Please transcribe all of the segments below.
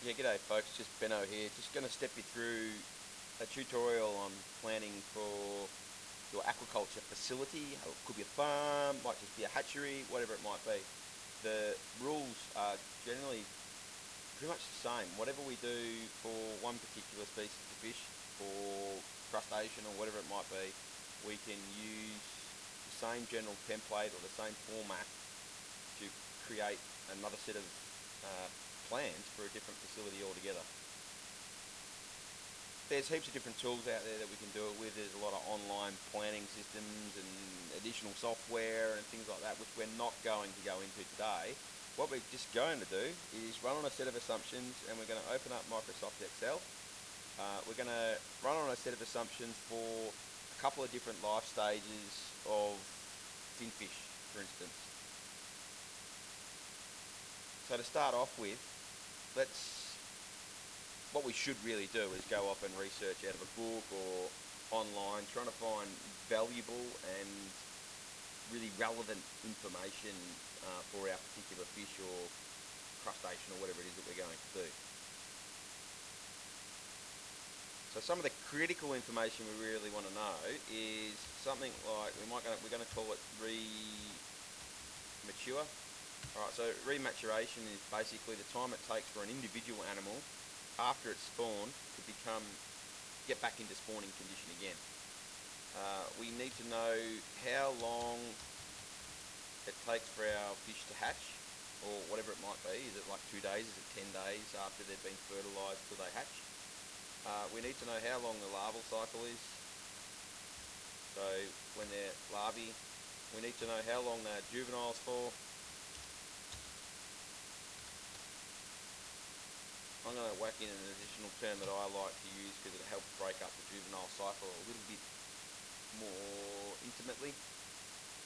Yeah, g'day folks, just Benno here. Just going to step you through a tutorial on planning for your aquaculture facility. It could be a farm, might just be a hatchery, whatever it might be. The rules are generally pretty much the same. Whatever we do for one particular species of fish, or crustacean or whatever it might be, we can use the same general template or the same format to create another set of uh, plans for a different facility altogether. There's heaps of different tools out there that we can do it with. There's a lot of online planning systems and additional software and things like that, which we're not going to go into today. What we're just going to do is run on a set of assumptions, and we're going to open up Microsoft Excel. We're going to run on a set of assumptions for a couple of different life stages of finfish, for instance. So to start off with, what we should really do is go off and research out of a book or online, trying to find valuable and really relevant information for our particular fish or crustacean or whatever it is that we're going to do. So some of the critical information we really want to know is something like we're going to call it remature. Alright, so rematuration is basically the time it takes for an individual animal after it's spawned to get back into spawning condition again. We need to know how long it takes for our fish to hatch, or whatever it might be. Is it like 2 days? Is it 10 days after they've been fertilised till they hatch? We need to know how long the larval cycle is. So when they're larvae, we need to know how long they're juveniles for. I'm going to whack in an additional term that I like to use because it helps break up the juvenile cycle a little bit more intimately.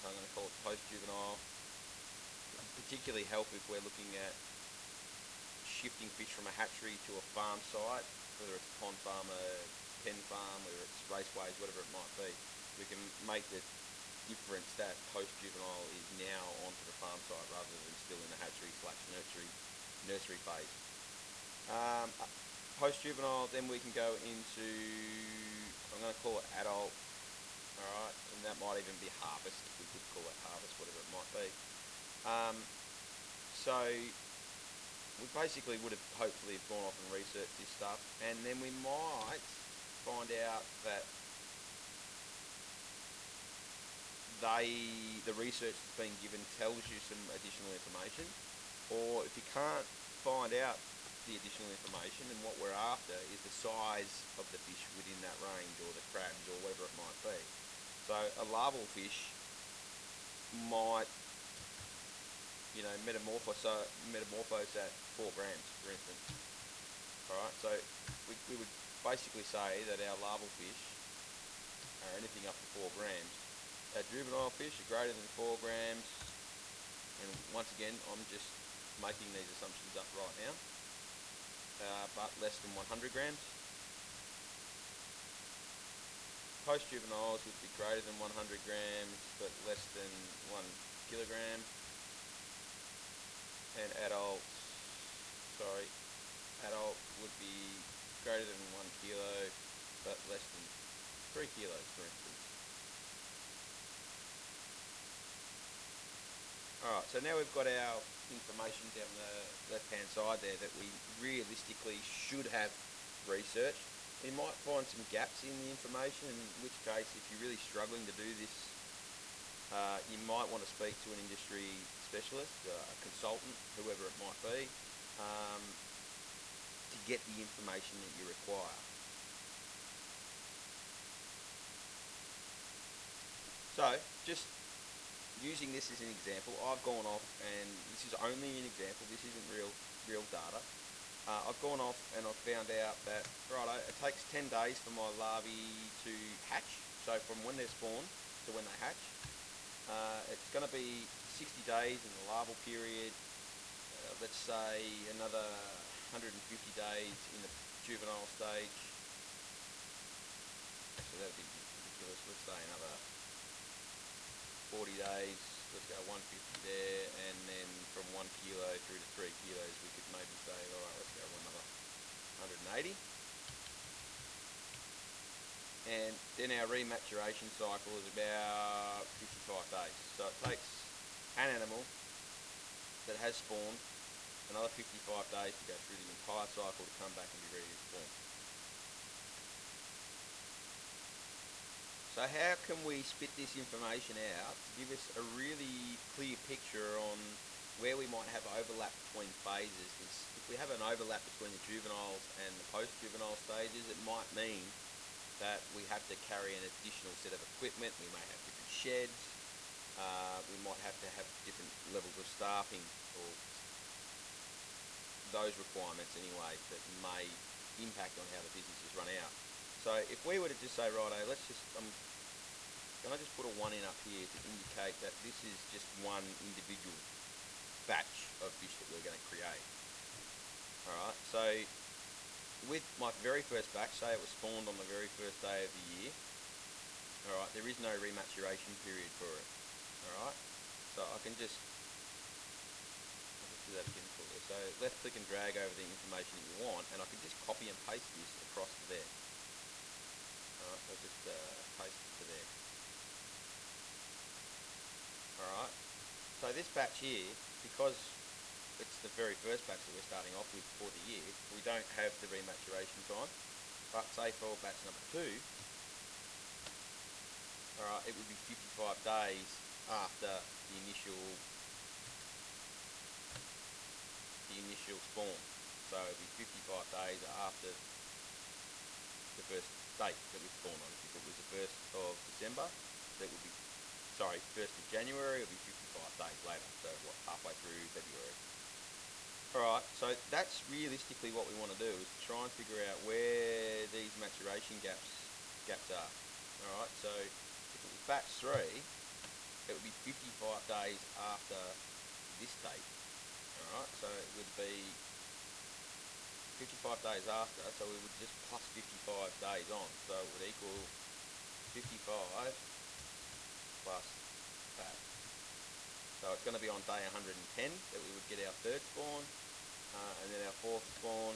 So I'm going to call it post-juvenile. It'll particularly help if we're looking at shifting fish from a hatchery to a farm site, whether it's a pond farm, a pen farm, whether it's raceways, whatever it might be. We can make the difference that post-juvenile is now onto the farm site rather than still in the hatchery/nursery phase. Post-juvenile, then we can go into, I'm going to call it adult, alright, and that might even be harvest. We could call it harvest, whatever it might be. So we basically would have hopefully gone off and researched this stuff, and then we might find out that the research that's been given tells you some additional information, or if you can't find out the additional information, and what we're after is the size of the fish within that range, or the crabs, or whatever it might be. So a larval fish might, metamorphose at 4 grams, for instance. Alright, so we would basically say that our larval fish are anything up to 4 grams. Our juvenile fish are greater than 4 grams, and once again, I'm just making these assumptions up right now. But less than 100 grams. Post-juveniles would be greater than 100 grams, but less than 1 kilogram. And adult would be greater than 1 kilo, but less than 3 kilos, for instance. Alright, so now we've got our information down the left-hand side there that we realistically should have researched. You might find some gaps in the information, in which case, if you're really struggling to do this, you might want to speak to an industry specialist, a consultant, whoever it might be, to get the information that you require. So, just using this as an example, I've gone off, and this is only an example, this isn't real data. I've gone off and I've found out that, righto, it takes 10 days for my larvae to hatch. So from when they're spawned to when they hatch. It's going to be 60 days in the larval period, let's say another 150 days in the juvenile stage. Actually, that would be ridiculous. Let's say another 40 days, let's go 150 there, and then from 1 kilo through to 3 kilos, we could maybe say, alright, let's go another 180. And then our rematuration cycle is about 55 days. So it takes an animal that has spawned another 55 days to go through the entire cycle to come back and be ready to spawn. So how can we spit this information out to give us a really clear picture on where we might have overlap between phases? Is if we have an overlap between the juveniles and the post-juvenile stages, it might mean that we have to carry an additional set of equipment. We may have different sheds. We might have to have different levels of staffing, or those requirements anyway, that may impact on how the business is run out. So if we were to just say, righto, let's just, can I just put a 1 in up here to indicate that this is just one individual batch of fish that we're going to create. Alright, so with my very first batch, say it was spawned on the very first day of the year, alright, there is no rematuration period for it. Alright, so I can just, I'll just do that again for you. So left click and drag over the information that you want, and I can just copy and paste this across to there. Alright, so just paste it to there. Alright, so this batch here, because it's the very first batch that we're starting off with for the year, we don't have the rematuration time. But say for batch number 2, alright, it would be 55 days after the initial spawn. So it would be 55 days after the first date that we spawn on. If it was the 1st of December, that would be, sorry, 1st of January, it would be 55 days later. So what, halfway through February. Alright, so that's realistically what we want to do, is try and figure out where these maturation gaps are. Alright, so if it was batch 3, it would be 55 days after this date. Alright, so it would be 55 days after, so we would just plus 55 days on. So it would equal 55 plus that. So it's going to be on day 110 that we would get our 3rd spawn, and then our 4th spawn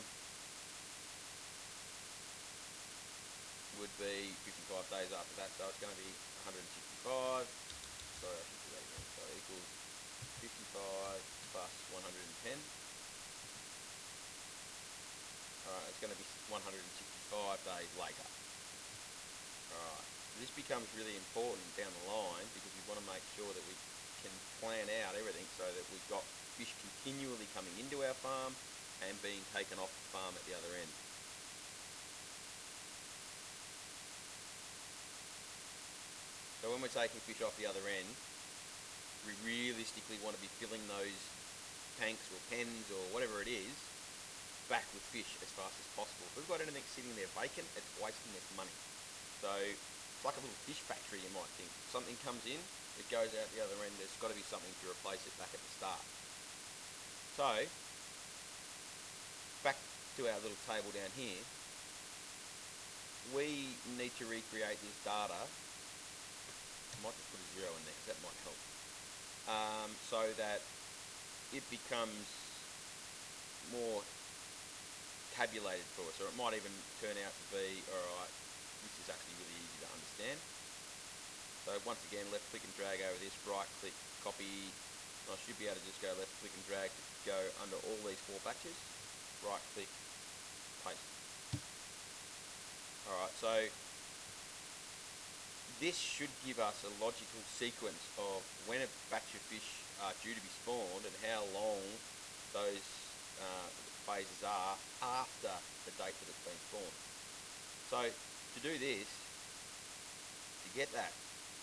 would be 55 days after that. So it's going to be 165. Sorry, I should do that again. So it equals 55 plus 110. Alright, it's going to be 165 days later. Alright, this becomes really important down the line, because we want to make sure that we can plan out everything so that we've got fish continually coming into our farm and being taken off the farm at the other end. So when we're taking fish off the other end, we realistically want to be filling those tanks or pens or whatever it is back with fish as fast as possible. If we've got anything sitting there vacant, it's wasting us money. So it's like a little fish factory, you might think. Something comes in, it goes out the other end, there's got to be something to replace it back at the start. So, back to our little table down here, we need to recreate this data. I might just put a 0 in there because that might help. So that it becomes more tabulated for us, or it might even turn out to be, alright, this is actually really easy to understand. So once again, left click and drag over this, right click, copy. I should be able to just go left click and drag to go under all these 4 batches, right click, paste. Alright, so this should give us a logical sequence of when a batch of fish are due to be spawned and how long those phases are after the date that it's been spawned. So to do this, to get that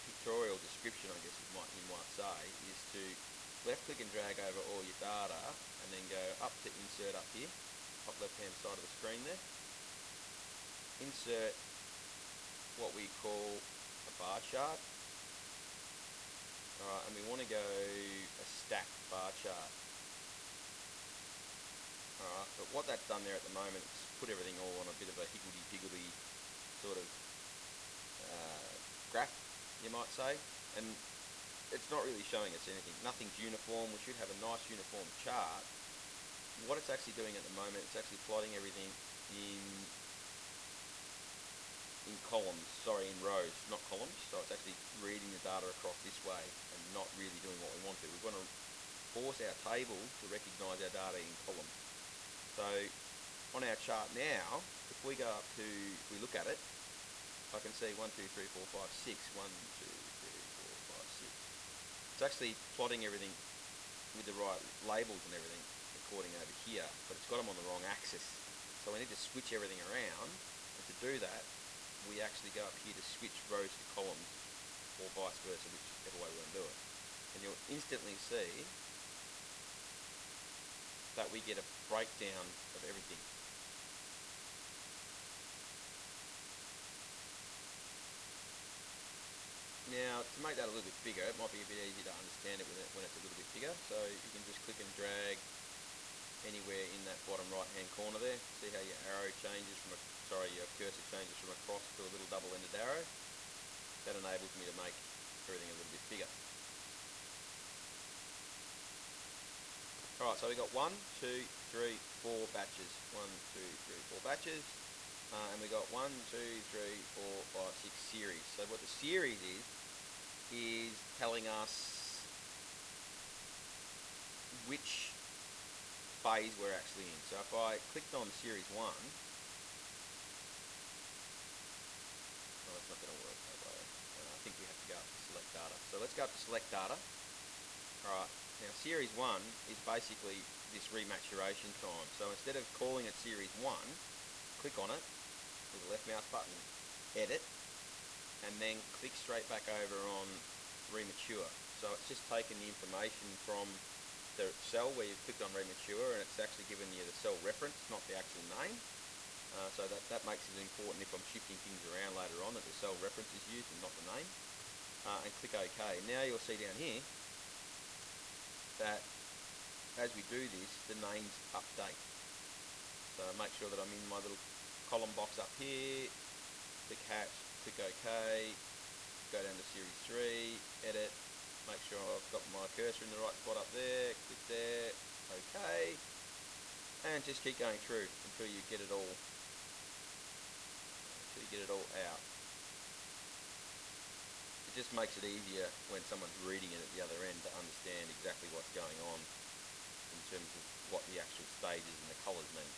pictorial description, I guess you might say, is to left click and drag over all your data and then go up to insert up here, top left hand side of the screen there. Insert what we call a bar chart. Alright, and we want to go a stacked bar chart. Alright, but what that's done there at the moment is put everything all on a bit of a higgledy-piggledy sort of graph, you might say, and it's not really showing us anything. Nothing's uniform. We should have a nice uniform chart. What it's actually doing at the moment, it's actually plotting everything in columns, sorry, in rows, not columns. So it's actually reading the data across this way and not really doing what we want to. We want to force our table to recognise our data in columns. So on our chart now, if we go up to, if we look at it, I can see 1, 2, 3, 4, 5, 6. 1, 2, 3, 4, 5, 6. It's actually plotting everything with the right labels and everything according over here, but it's got them on the wrong axis. So we need to switch everything around, and to do that, we actually go up here to switch rows to columns, or vice versa, whichever way we want to do it. And you'll instantly see that we get a breakdown of everything. Now, to make that a little bit bigger, it might be a bit easier to understand it when it's a little bit bigger. So you can just click and drag anywhere in that bottom right hand corner there. See how your arrow changes from your cursor changes from a cross to a little double-ended arrow. That enables me to make everything a little bit bigger. Alright, so we've got 1, 2, 3, 4 batches. 1, 2, 3, 4 batches. And we got 1, 2, 3, 4, 5, 6 series. So what the series is telling us which phase we're actually in. So if I clicked on series 1, it's not going to work that way. I think we have to go up to select data. So let's go up to select data. Alright, now series 1 is basically this rematuration time. So instead of calling it series 1, click on it with the left mouse button, edit, and then click straight back over on remature. So it's just taken the information from the cell where you've clicked on remature, and it's actually given you the cell reference, not the actual name. So that makes it important if I'm shifting things around later on that the cell reference is used and not the name. And click OK. Now you'll see down here that as we do this, the names update. So make sure that I'm in my little column box up here, click hatch, click OK, go down to series 3, edit, make sure I've got my cursor in the right spot up there, click there, OK, and just keep going through until you get it all out. It just makes it easier when someone's reading it at the other end to understand exactly what's going on in terms of what the actual stages and the colours mean.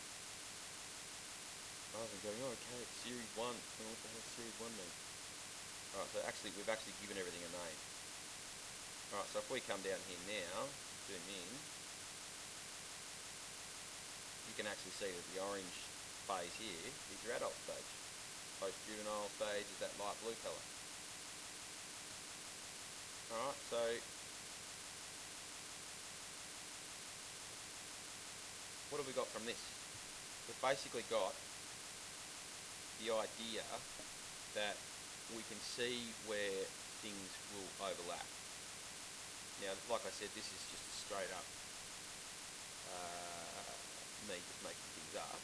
Rather than going, oh, okay, it's series 1, and what the hell does series 1 mean? Alright, so we've actually given everything a name. Alright, so if we come down here now, zoom in, you can actually see that the orange phase here is your adult stage. Post-juvenile stage is that light blue colour. Alright, so what have we got from this? We've basically got the idea that we can see where things will overlap. Now, like I said, this is just straight up me just making things up.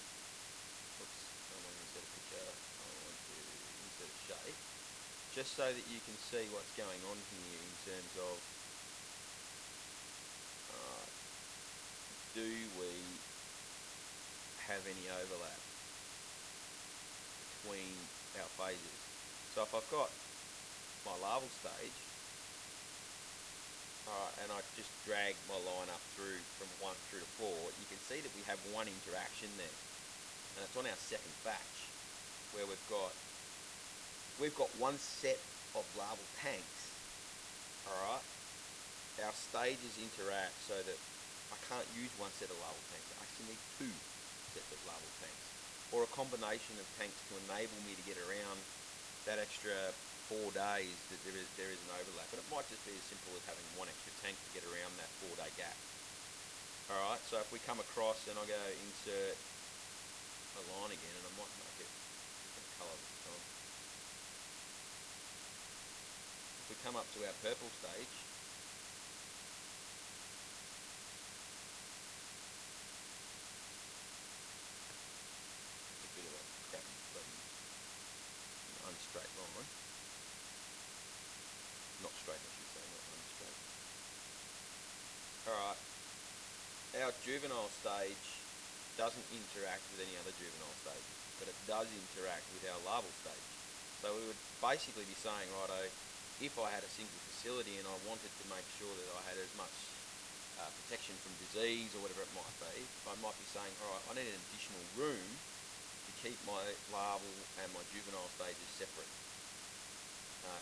Oops, I want to insert a picture, I want to insert a shape, just so that you can see what's going on here in terms of do we have any overlap between our phases. So if I've got my larval stage, and I just drag my line up through from 1 through to 4, you can see that we have one interaction there. And it's on our second batch, where we've got one set of larval tanks. Alright? Our stages interact so that I can't use one set of larval tanks. I actually need 2 sets of larval tanks. Or a combination of tanks to enable me to get around that extra 4 days that there is an overlap. And it might just be as simple as having one extra tank to get around that 4-day gap. Alright, so if we come across and I go insert a line again, and I might make it a different colour this time. If we come up to our purple stage, it's a bit of a crappy unstraight line. Not straight, I should say, not unstraight. Alright, our juvenile stage doesn't interact with any other juvenile stage, but it does interact with our larval stage. So we would basically be saying, righto, if I had a single facility and I wanted to make sure that I had as much protection from disease or whatever it might be, I might be saying, all right, I need an additional room to keep my larval and my juvenile stages separate.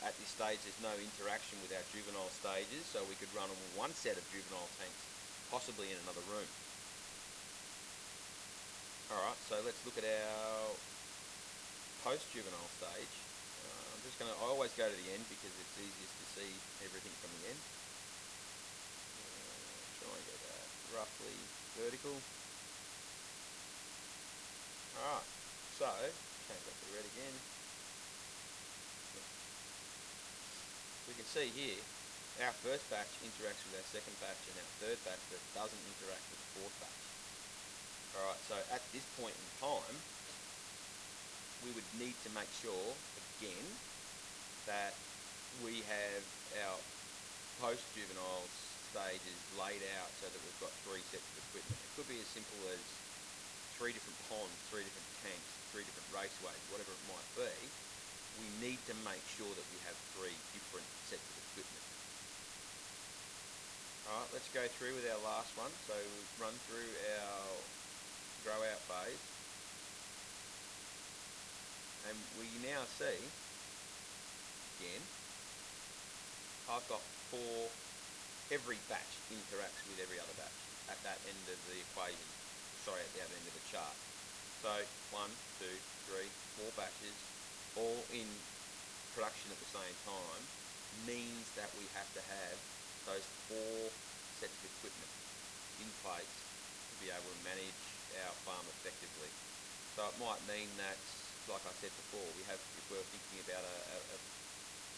At this stage, there's no interaction with our juvenile stages, so we could run one set of juvenile tanks, possibly in another room. Alright, so let's look at our post-juvenile stage. I always go to the end because it's easiest to see everything from the end. Try and get that roughly vertical. Alright, so, change that to red again. We can see here, our first batch interacts with our second batch and our third batch, but doesn't interact with the fourth batch. Alright, so at this point in time, we would need to make sure, again, that we have our post-juvenile stages laid out so that we've got 3 sets of equipment. It could be as simple as 3 different ponds, 3 different tanks, 3 different raceways, whatever it might be. We need to make sure that we have 3 different sets of equipment. Alright, let's go through with our last one. So we've run through our grow out phase. And we now see, again, I've got 4, every batch interacts with every other batch at that end of the equation, at that end of the chart. So 1, 2, 3, 4 batches, all in production at the same time, means that we have to have those 4 sets of equipment in place to be able to manage our farm effectively. So it might mean that, like I said before, if we're thinking about a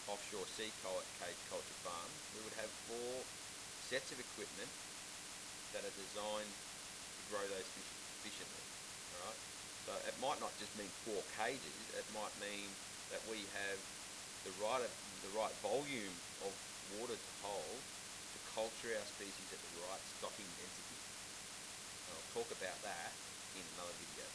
offshore sea cage culture farm, we would have 4 sets of equipment that are designed to grow those fish efficiently. Alright? So it might not just mean 4 cages, it might mean that we have the right volume of water to hold to culture our species at the right stocking density. And I'll talk about that in another video.